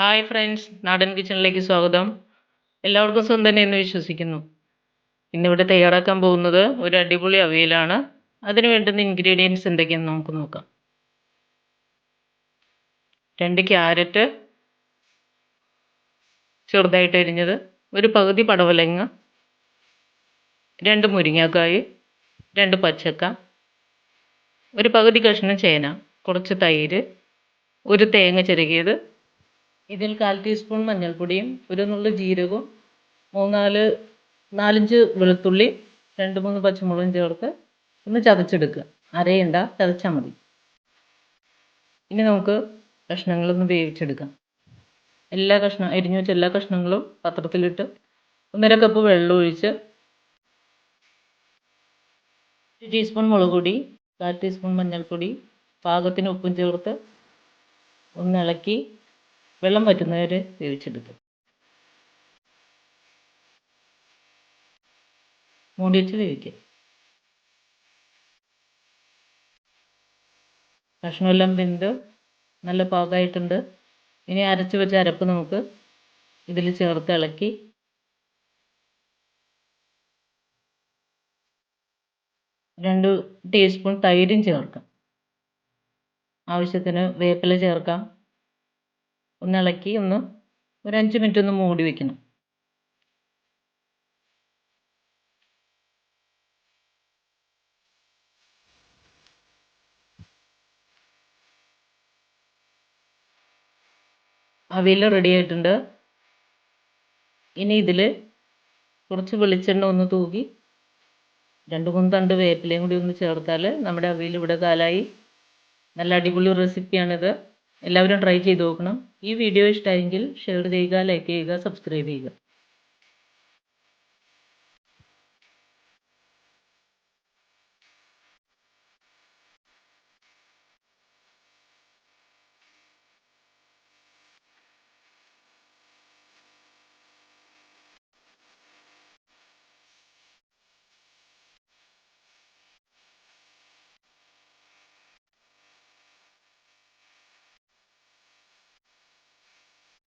Hi friends, നാടൻ കിച്ചണിലേക്ക് സ്വാഗതം. എല്ലാവർക്കും സുഖം തന്നെയെന്ന് വിശ്വസിക്കുന്നു. ഇന്നിവിടെ തയ്യാറാക്കാൻ പോകുന്നത് ഒരു അടിപൊളി അവിയലാണ്. അതിന് വേണ്ടുന്ന ഇൻഗ്രീഡിയൻസ് എന്തൊക്കെയാണെന്ന് നമുക്ക് നോക്കാം. 2 ക്യാരറ്റ് ചെറുതായിട്ട് അരിഞ്ഞത്, ഒരു പകുതി പടവലങ്ങ, 2 മുരിങ്ങാക്കായ്, 2 പച്ചക്ക, ഒരു പകുതി കഷ്ണം ചേന, കുറച്ച് തൈര്, ഒരു തേങ്ങ ചിരകിയത്, ഇതിൽ 1/4 ടീസ്പൂൺ മഞ്ഞൾപ്പൊടിയും ഒരു നുള്ളു ജീരകവും 4-5 വെളുത്തുള്ളി 2-3 പച്ചമുളകും ചേർത്ത് ഒന്ന് ചതച്ചെടുക്കുക. അരയണ്ട, ചതച്ചാൽ മതി. ഇനി നമുക്ക് കഷ്ണങ്ങളൊന്ന് വേവിച്ചെടുക്കാം. അരിഞ്ഞു വെച്ച എല്ലാ കഷ്ണങ്ങളും പാത്രത്തിലിട്ട് 1.5 കപ്പ് വെള്ളം ഒഴിച്ച് 1 ടീസ്പൂൺ മുളക് പൊടി, 1/4 ടീസ്പൂൺ മഞ്ഞൾപ്പൊടി, പാകത്തിന് ഉപ്പും ചേർത്ത് ഒന്നിളക്കി വെള്ളം വറ്റുന്നവരെ വേവിച്ചെടുക്കുക. മൂടി വെച്ച് വേവിക്കുക. കഷ്ണമെല്ലാം വെന്ത് നല്ല പാകമായിട്ടുണ്ട്. ഇനി അരച്ച് വെച്ച അരപ്പ് നമുക്ക് ഇതിൽ ചേർത്ത് ഇളക്കി 2 ടീസ്പൂൺ തൈരും ചേർക്കാം. ആവശ്യത്തിന് വേപ്പില ചേർക്കാം. ഒന്നിളക്കി ഒരു 5 മിനിറ്റ് ഒന്ന് മൂടി വയ്ക്കണം. അവിയൽ റെഡി ആയിട്ടുണ്ട്. ഇനി ഇതിൽ കുറച്ച് വെളിച്ചെണ്ണ ഒന്ന് തൂകി 2-3 തണ്ട് വേപ്പിലയും കൂടി ഒന്ന് ചേർത്താൽ നമ്മുടെ അവിയൽ ഇവിടെ കാലായി. നല്ല അടിപൊളി റെസിപ്പിയാണിത്. എല്ലാവരും ട്രൈ ചെയ്ത് നോക്കണം. ഈ വീഡിയോ ഇഷ്ടമായെങ്കിൽ ഷെയർ ചെയ്യുക, ലൈക്ക് ചെയ്യുക, സബ്സ്ക്രൈബ് ചെയ്യുക.